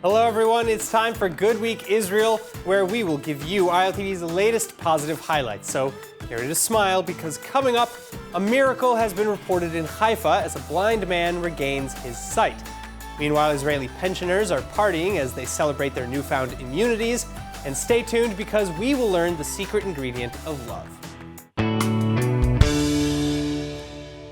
Hello everyone, it's time for Good Week Israel, where we will give you ILTV's latest positive highlights. So get ready to smile, because coming up, a miracle has been reported in Haifa as a blind man regains his sight. Meanwhile, Israeli pensioners are partying as they celebrate their newfound immunities. And stay tuned, because we will learn the secret ingredient of love.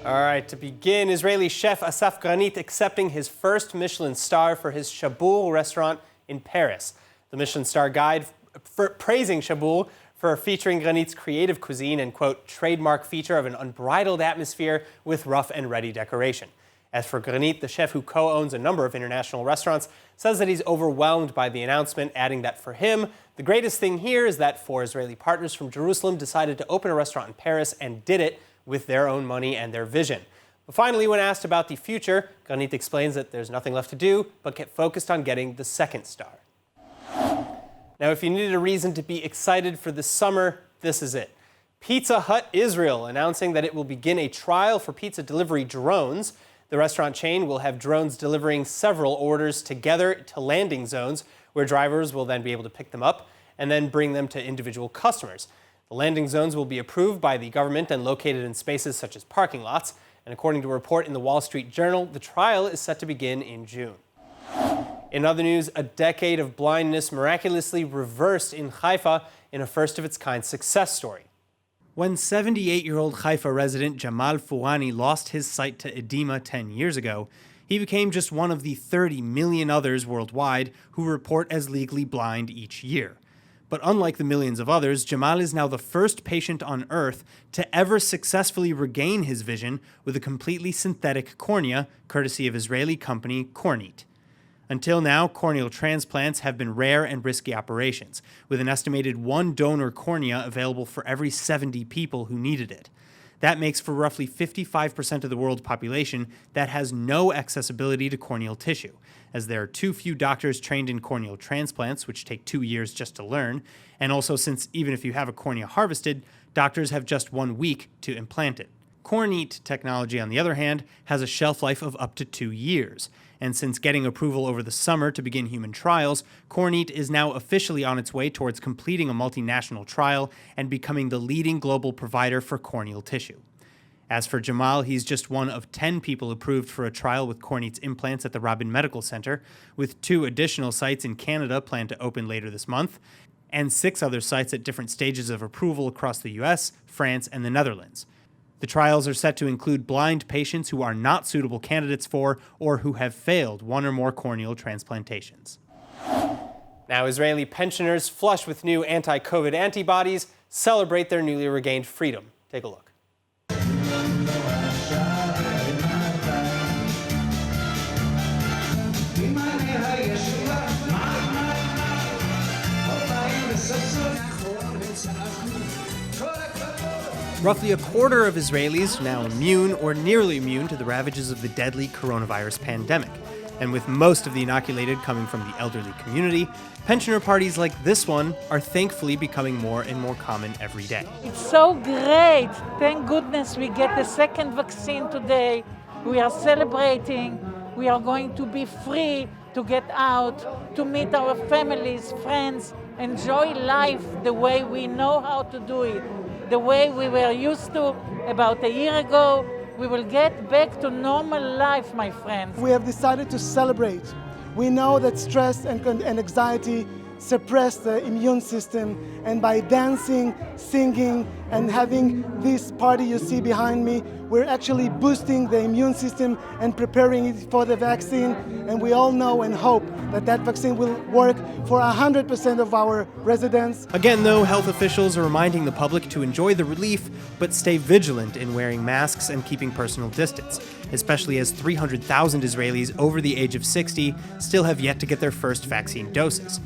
All right, to begin, Israeli chef Asaf Granit accepting his first Michelin star for his Shaboul restaurant in Paris. The Michelin star guide praising Shaboul for featuring Granit's creative cuisine and, quote, trademark feature of an unbridled atmosphere with rough and ready decoration. As for Granit, the chef who co-owns a number of international restaurants says that he's overwhelmed by the announcement, adding that for him, the greatest thing here is that 4 Israeli partners from Jerusalem decided to open a restaurant in Paris and did it with their own money and their vision. But finally, when asked about the future, Granit explains that there's nothing left to do but get focused on getting the second star. Now, if you needed a reason to be excited for the summer, this is it. Pizza Hut Israel announcing that it will begin a trial for pizza delivery drones. The restaurant chain will have drones delivering several orders together to landing zones, where drivers will then be able to pick them up and then bring them to individual customers. The landing zones will be approved by the government and located in spaces such as parking lots. And according to a report in the Wall Street Journal, the trial is set to begin in June. In other news, a decade of blindness miraculously reversed in Haifa in a first-of-its-kind success story. When 78-year-old Haifa resident Jamal Fouani lost his sight to edema 10 years ago, he became just one of the 30 million others worldwide who report as legally blind each year. But unlike the millions of others, Jamal is now the first patient on Earth to ever successfully regain his vision with a completely synthetic cornea, courtesy of Israeli company Kornit. Until now, corneal transplants have been rare and risky operations, with an estimated 1 donor cornea available for every 70 people who needed it. That makes for roughly 55% of the world's population that has no accessibility to corneal tissue, as there are too few doctors trained in corneal transplants, which take 2 years just to learn, and also since even if you have a cornea harvested, doctors have just 1 week to implant it. Kornit technology, on the other hand, has a shelf life of up to 2 years. And since getting approval over the summer to begin human trials, Kornit is now officially on its way towards completing a multinational trial and becoming the leading global provider for corneal tissue. As for Jamal, he's just one of 10 people approved for a trial with Kornit's implants at the Rabin Medical Center, with 2 additional sites in Canada planned to open later this month, and 6 other sites at different stages of approval across the US, France, and the Netherlands. The trials are set to include blind patients who are not suitable candidates for or who have failed 1 or more corneal transplantations. Now, Israeli pensioners flush with new anti-COVID antibodies celebrate their newly regained freedom. Take a look. Roughly a quarter of Israelis now immune or nearly immune to the ravages of the deadly coronavirus pandemic. And with most of the inoculated coming from the elderly community, pensioner parties like this one are thankfully becoming more and more common every day. It's so great. Thank goodness we get the second vaccine today. We are celebrating. We are going to be free to get out, to meet our families, friends, enjoy life the way we know how to do it. The way we were used to about a year ago. We will get back to normal life, my friends. We have decided to celebrate. We know that stress and anxiety suppress the immune system, and by dancing, singing, and having this party you see behind me, we're actually boosting the immune system and preparing it for the vaccine. And we all know and hope that that vaccine will work for 100% of our residents. Again, though, health officials are reminding the public to enjoy the relief, but stay vigilant in wearing masks and keeping personal distance, especially as 300,000 Israelis over the age of 60 still have yet to get their first vaccine doses.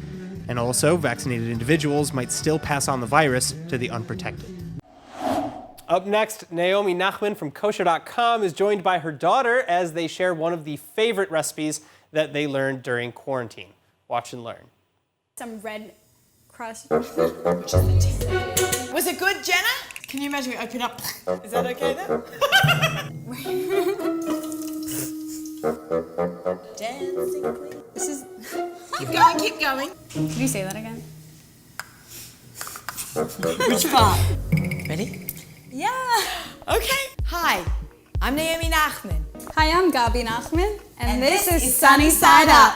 And also, vaccinated individuals might still pass on the virus to the unprotected. Up next, Naomi Nachman from kosher.com is joined by her daughter as they share one of the favorite recipes that they learned during quarantine. Watch and learn. Some red crust. Was it good, Jenna? Can you imagine we open up? Is that okay then? Dancing queen. This is... Keep going, keep going. Can you say that again? Which part? Ready? Yeah. Okay. Hi, I'm Naomi Nachman. Hi, I'm Gabi Nachman, and this is Sunny Side Up.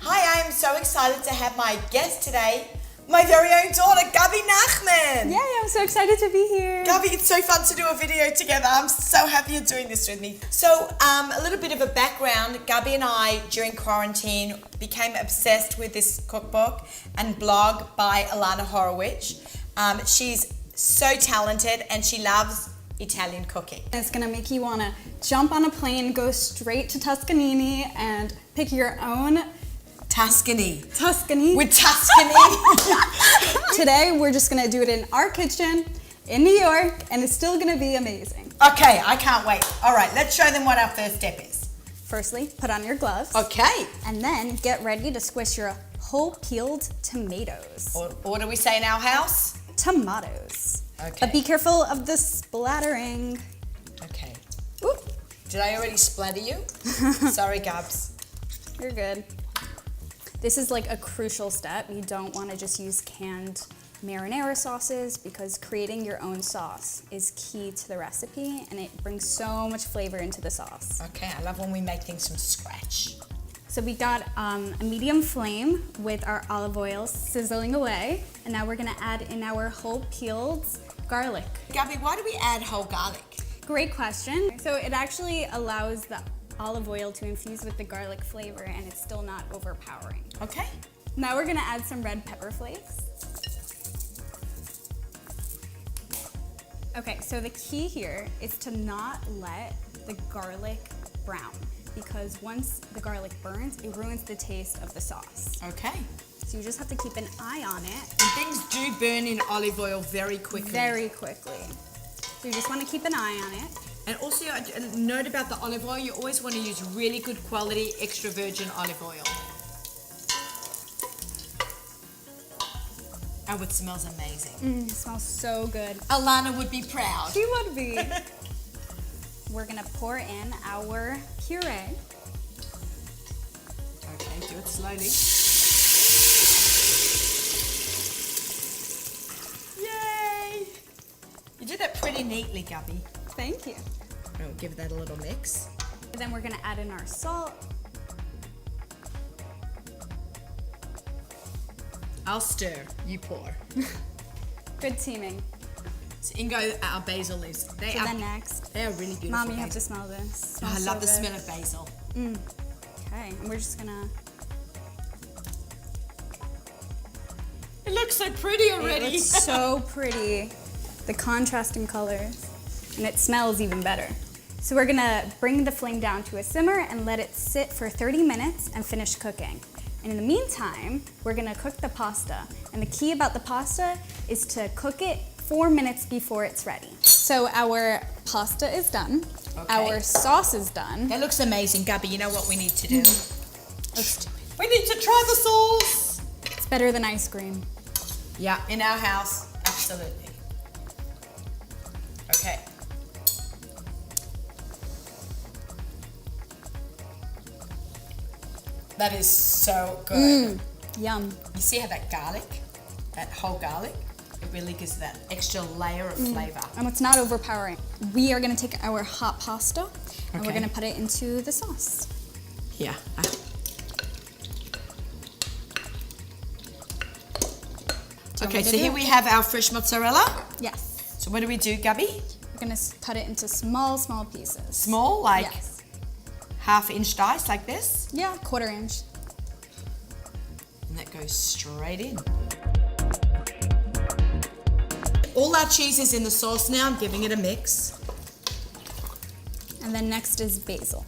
Hi, I'm so excited to have my guest today, my very own daughter, Gabi Nachman. Yay, I'm so excited to be here. Gabi, it's so fun to do a video together. I'm so happy you're doing this with me. So, a little bit of a background. Gabi and I, during quarantine, became obsessed with this cookbook and blog by Alana Horowitz. She's so talented and she loves Italian cooking. It's gonna make you wanna jump on a plane, go straight to Tuscanini, and pick your own Tuscany. Tuscany. With Tuscany. Today, we're just gonna do it in our kitchen in New York, and it's still gonna be amazing. Okay, I can't wait. All right, let's show them what our first step is. Firstly, put on your gloves. Okay. And then get ready to squish your whole peeled tomatoes. Or what do we say in our house? Tomatoes. Okay. But be careful of the splattering. Okay. Ooh, Did I already splatter you? Sorry, Gabs. you're good. This is like a crucial step. You don't want to just use canned marinara sauces because creating your own sauce is key to the recipe and it brings so much flavor into the sauce. Okay, I love when we make things from scratch. So we got a medium flame with our olive oil sizzling away, and now we're gonna add in our whole peeled garlic. Gabi, why do we add whole garlic? Great question. So it actually allows the olive oil to infuse with the garlic flavor and it's still not overpowering. Okay. Now we're gonna add some red pepper flakes. Okay, so the key here is to not let the garlic brown because once the garlic burns, it ruins the taste of the sauce. Okay. So you just have to keep an eye on it. And things do burn in olive oil very quickly. Very quickly. So you just want to keep an eye on it. And also, a note about the olive oil, you always want to use really good quality extra virgin olive oil. Oh, it smells amazing. It smells so good. Alana would be proud. She would be. We're gonna pour in our puree. Okay, do it slowly. Yay! You did that pretty neatly, Gabi. Thank you. We'll give that a little mix. And then we're gonna add in our salt. I'll stir, you pour. Good teaming. So Ingo, our basil leaves. So then next, They are really beautiful. Mom, you have basil. to smell this. Oh, I Smells love so the good. smell of basil. Okay, and we're just gonna. It looks so pretty already. It looks so pretty. The contrasting colors, and it smells even better. So we're gonna bring the flame down to a simmer and let it sit for 30 minutes and finish cooking. And in the meantime, we're gonna cook the pasta. And the key about the pasta is to cook it 4 minutes before it's ready. So our pasta is done. Okay. Our sauce is done. That looks amazing, Gabi. You know what we need to do? Let's do it. We need to try the sauce. It's better than ice cream. Yeah, in our house, absolutely. Okay. That is so good. Yum. You see how that garlic, that whole garlic, it really gives that extra layer of flavor. And it's not overpowering. We are gonna take our hot pasta and we're Okay. gonna put it into the sauce. Yeah. Okay, so here we have our fresh mozzarella. Yes. So what do we do, Gabi? We're gonna cut it into small, small pieces. Small, like Yes. half-inch dice like this. Yeah, 1/4 inch. And that goes straight in. All our cheese is in the sauce now. I'm giving it a mix. And then next is basil.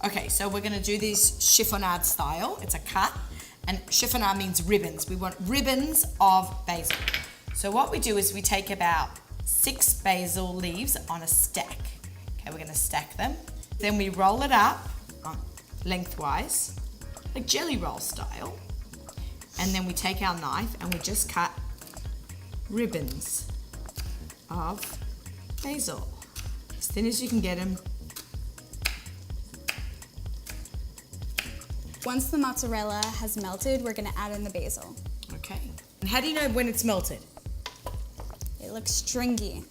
Okay, so we're gonna do this chiffonade style. It's a cut, and chiffonade means ribbons. We want ribbons of basil. So what we do is we take about 6 basil leaves on a stack. Okay, we're gonna stack them. Then we roll it up lengthwise, like jelly roll style. And then we take our knife and we just cut ribbons of basil. As thin as you can get them. Once the mozzarella has melted, we're gonna add in the basil. Okay. And how do you know when it's melted? It looks stringy,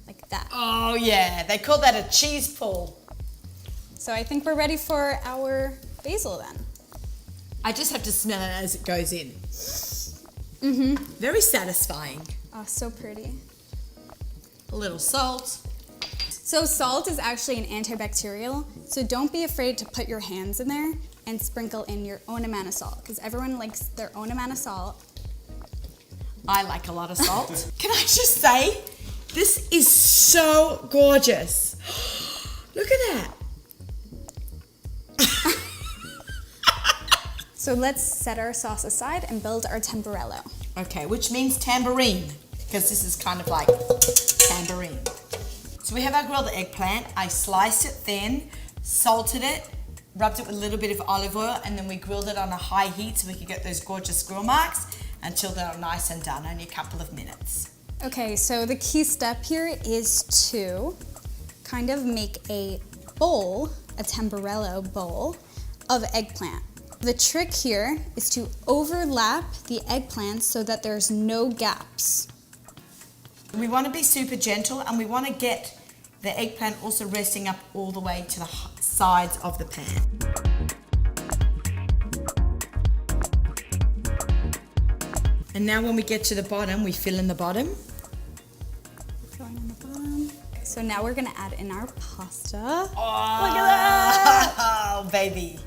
like that. Oh yeah, they call that a cheese pull. So I think we're ready for our basil then. I just have to smell it as it goes in. Mm-hmm. Very satisfying. Oh, so pretty. A little salt. So salt is actually an antibacterial, so don't be afraid to put your hands in there and sprinkle in your own amount of salt, because everyone likes their own amount of salt. I like a lot of salt. Can I just say, this is so gorgeous. Look at that. So let's set our sauce aside and build our temporello. Okay, which means tambourine, because this is kind of like tambourine. So we have our grilled eggplant. I sliced it thin, salted it, rubbed it with a little bit of olive oil, and then we grilled it on a high heat so we could get those gorgeous grill marks until they're nice and done, only a couple of minutes. Okay, so the key step here is to kind of make a bowl, a temporello bowl of eggplant. The trick here is to overlap the eggplant so that there's no gaps. We want to be super gentle, and we want to get the eggplant also resting up all the way to the sides of the pan. And now when we get to the bottom, we fill in the bottom. Filling in the bottom. So now we're gonna add in our pasta. Oh, look at that! Oh, baby.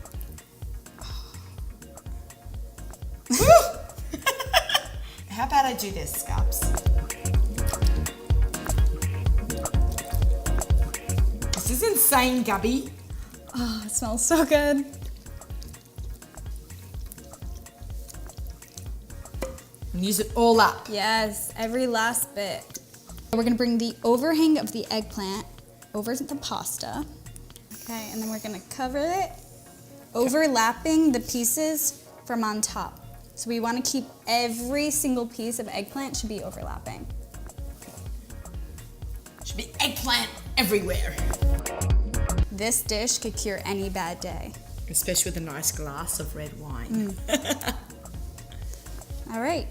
How about I do this, Scubs? This is insane, Gubby. Oh, it smells so good. And use it all up. Yes, every last bit. We're gonna bring the overhang of the eggplant over to the pasta. Okay, and then we're gonna cover it, overlapping the pieces from on top. So we wanna keep every single piece of eggplant should be overlapping. Should be eggplant everywhere. This dish could cure any bad day. Especially with a nice glass of red wine. All right.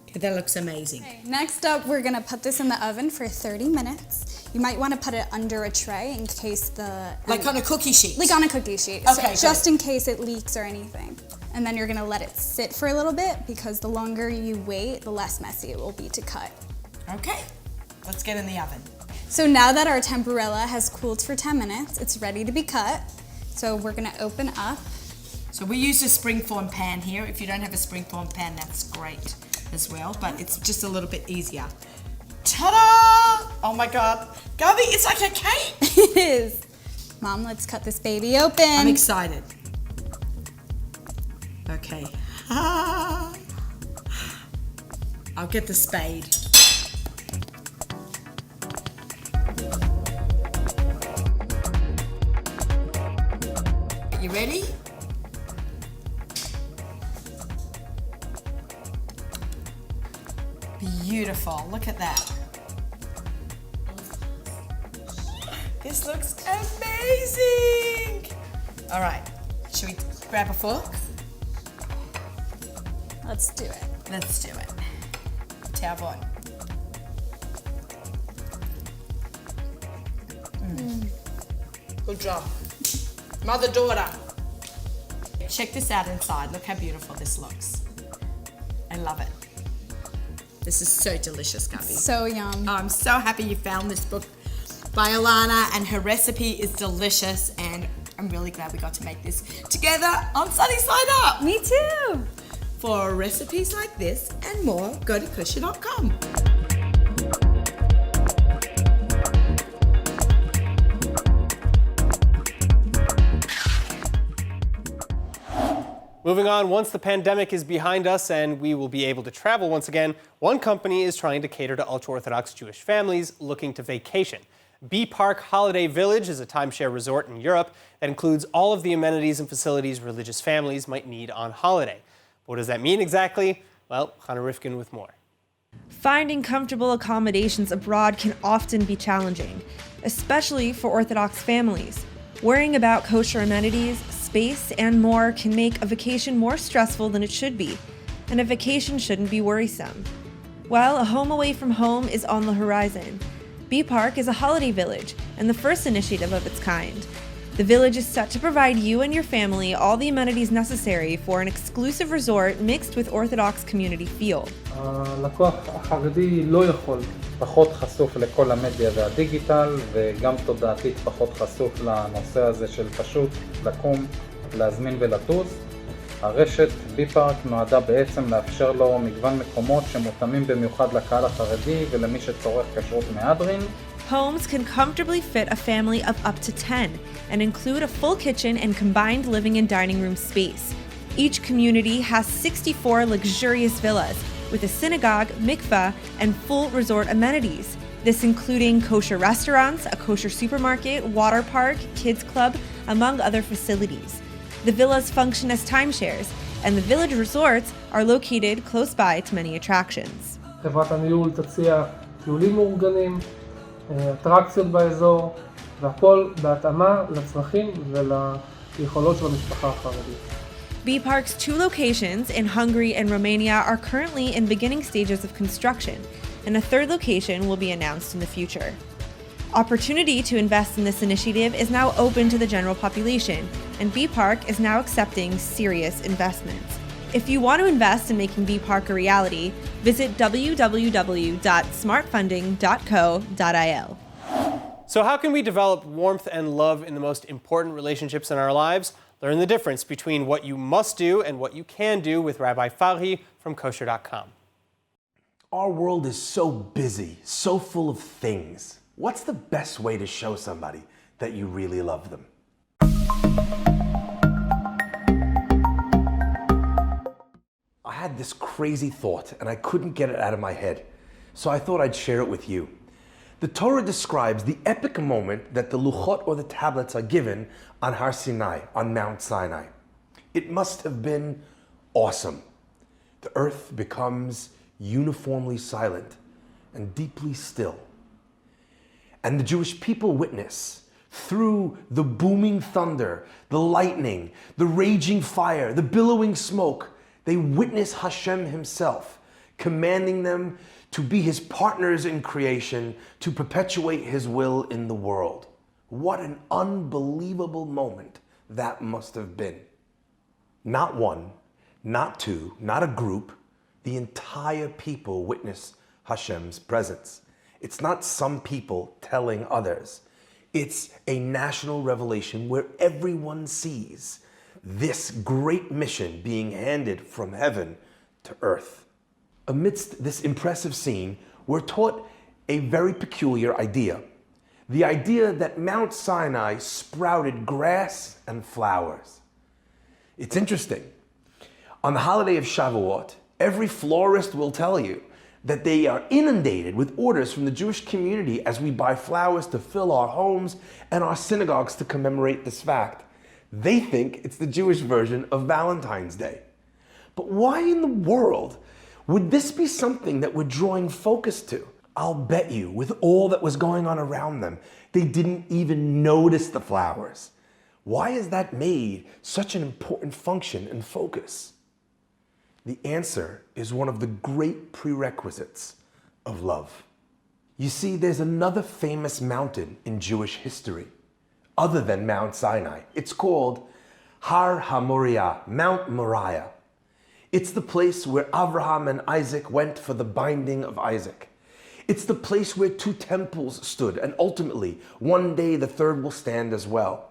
Okay, that looks amazing. Okay, next up, we're gonna put this in the oven for 30 minutes. You might wanna put it under a tray in case the... Like on a cookie sheet? Like on a cookie sheet. Okay, so just in case it leaks or anything. And then you're gonna let it sit for a little bit because the longer you wait, the less messy it will be to cut. Okay, let's get in the oven. So now that our temporella has cooled for 10 minutes, it's ready to be cut. So we're gonna open up. So we use a springform pan here. If you don't have a springform pan, that's great as well, but it's just a little bit easier. Ta-da! Oh my God. Gabby, it's like a cake. It is. Mom, let's cut this baby open. I'm excited. Okay. I'll get the spade. You ready? Beautiful, look at that. This looks amazing. All right, should we grab a fork? Let's do it. Let's do it. Tavon. Good job. Mother-daughter. Check this out inside. Look how beautiful this looks. I love it. This is so delicious, Gabby. So yum. I'm so happy you found this book by Alana, and her recipe is delicious, and I'm really glad we got to make this together on Sunny Side Up. Me too. For recipes like this and more, go to kusha.com. Moving on, once the pandemic is behind us and we will be able to travel once again, one company is trying to cater to ultra-Orthodox Jewish families looking to vacation. BPark Holiday Village is a timeshare resort in Europe that includes all of the amenities and facilities religious families might need on holiday. What does that mean exactly? Well, Hannah Rifkin with more. Finding comfortable accommodations abroad can often be challenging, especially for Orthodox families. Worrying about kosher amenities, space, and more can make a vacation more stressful than it should be, and a vacation shouldn't be worrisome. Well, a home away from home is on the horizon. BPark is a holiday village and the first initiative of its kind. The village is set to provide you and your family all the amenities necessary for an exclusive resort mixed with Orthodox community feel. הלקוח החרדי לא יכול פחות חשוף לכל המדיה והדיגיטל, וגם תודעתית פחות חשוף לנושא הזה של פשוט לקום, להזמין ולטוס. הרשת BPark נועדה בעצם לאפשר לו מגוון מקומות שמותאמים במיוחד לקהל החרדי ולמי שצורך כשרות מהדרין. Homes can comfortably fit a family of up to 10 and include a full kitchen and combined living and dining room space. Each community has 64 luxurious villas with a synagogue, mikveh, and full resort amenities. This including kosher restaurants, a kosher supermarket, water park, kids club, among other facilities. The villas function as timeshares, and the village resorts are located close by to many attractions. חברת הניהול תציע טיולים מאורגנים, אטרקציות באזור, והכל בהתאמה לצרכים וליכולות של המשפחה החרדית. BPark's 2 locations in Hungary and Romania are currently in beginning stages of construction, and a 3rd location will be announced in the future. Opportunity to invest in this initiative is now open to the general population, and BPark is now accepting serious investments. If you want to invest in making BPark a reality, visit www.smartfunding.co.il. So how can we develop warmth and love in the most important relationships in our lives? Learn the difference between what you must do and what you can do with Rabbi Farhi from kosher.com. Our world is so busy, so full of things. What's the best way to show somebody that you really love them? I had this crazy thought and I couldn't get it out of my head, so I thought I'd share it with you. The Torah describes the epic moment that the luchot or the tablets are given on Har Sinai, on Mount Sinai. It must have been awesome. The earth becomes uniformly silent and deeply still. And the Jewish people witness, through the booming thunder, the lightning, the raging fire, the billowing smoke, they witness Hashem himself, commanding them to be his partners in creation, to perpetuate his will in the world. What an unbelievable moment that must have been. Not one, not two, not a group, the entire people witness Hashem's presence. It's not some people telling others. It's a national revelation where everyone sees this great mission being handed from heaven to earth. Amidst this impressive scene, we're taught a very peculiar idea. The idea that Mount Sinai sprouted grass and flowers. It's interesting. On the holiday of Shavuot, every florist will tell you that they are inundated with orders from the Jewish community as we buy flowers to fill our homes and our synagogues to commemorate this fact. They think it's the Jewish version of Valentine's Day. But why in the world would this be something that we're drawing focus to? I'll bet you, with all that was going on around them, they didn't even notice the flowers. Why is that made such an important function and focus? The answer is one of the great prerequisites of love. You see, there's another famous mountain in Jewish history, other than Mount Sinai. It's called Har HaMoriah, Mount Moriah. It's the place where Abraham and Isaac went for the binding of Isaac. It's the place where 2 temples stood, and ultimately, one day the third will stand as well.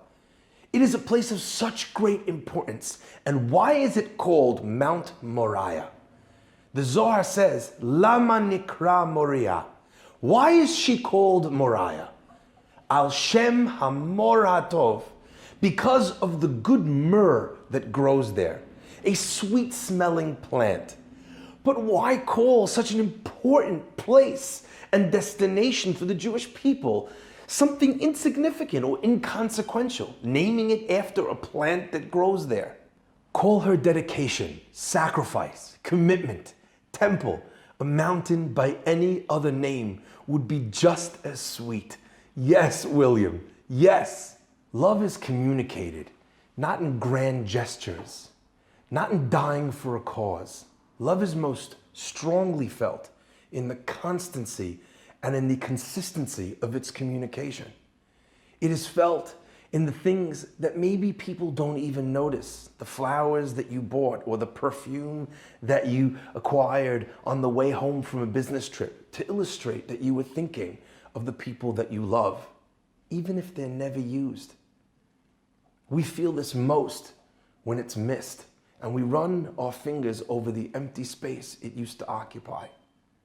It is a place of such great importance. And why is it called Mount Moriah? The Zohar says, Lama Nikra Moriah. Why is she called Moriah? Al Shem HaMor HaTov. Because of the good myrrh that grows there. A sweet smelling plant. But why call such an important place and destination for the Jewish people something insignificant or inconsequential, naming it after a plant that grows there. Call her dedication, sacrifice, commitment, temple, a mountain by any other name would be just as sweet. Yes, William, yes. Love is communicated, not in grand gestures, not in dying for a cause. Love is most strongly felt in the constancy and in the consistency of its communication. It is felt in the things that maybe people don't even notice, the flowers that you bought or the perfume that you acquired on the way home from a business trip to illustrate that you were thinking of the people that you love, even if they're never used. We feel this most when it's missed, and we run our fingers over the empty space it used to occupy.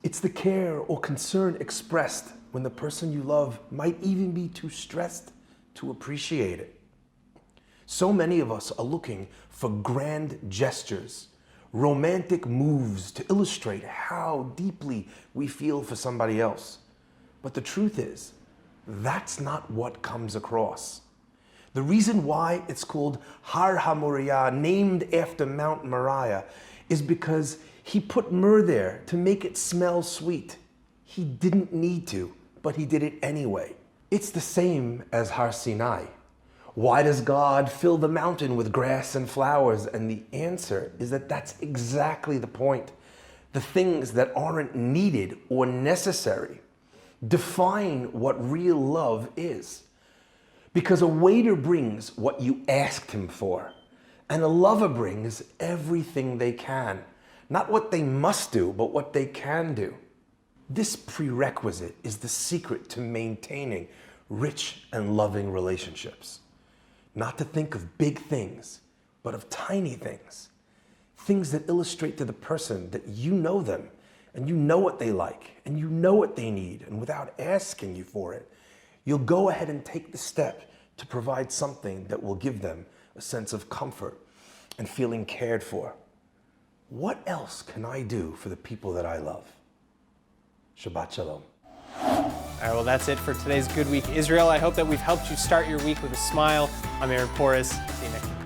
It's the care or concern expressed when the person you love might even be too stressed to appreciate it. So many of us are looking for grand gestures, romantic moves to illustrate how deeply we feel for somebody else. But the truth is, that's not what comes across. The reason why it's called Har HaMoriah, named after Mount Moriah, is because he put myrrh there to make it smell sweet. He didn't need to, but he did it anyway. It's the same as Har Sinai. Why does God fill the mountain with grass and flowers? And the answer is that that's exactly the point. The things that aren't needed or necessary define what real love is. Because a waiter brings what you asked him for, and a lover brings everything they can. Not what they must do, but what they can do. This prerequisite is the secret to maintaining rich and loving relationships. Not to think of big things, but of tiny things. Things that illustrate to the person that you know them, and you know what they like, and you know what they need, and without asking you for it, you'll go ahead and take the step to provide something that will give them a sense of comfort and feeling cared for. What else can I do for the people that I love? Shabbat Shalom. All right, well, that's it for today's Good Week Israel. I hope that we've helped you start your week with a smile. I'm Aaron Porras. See you next week.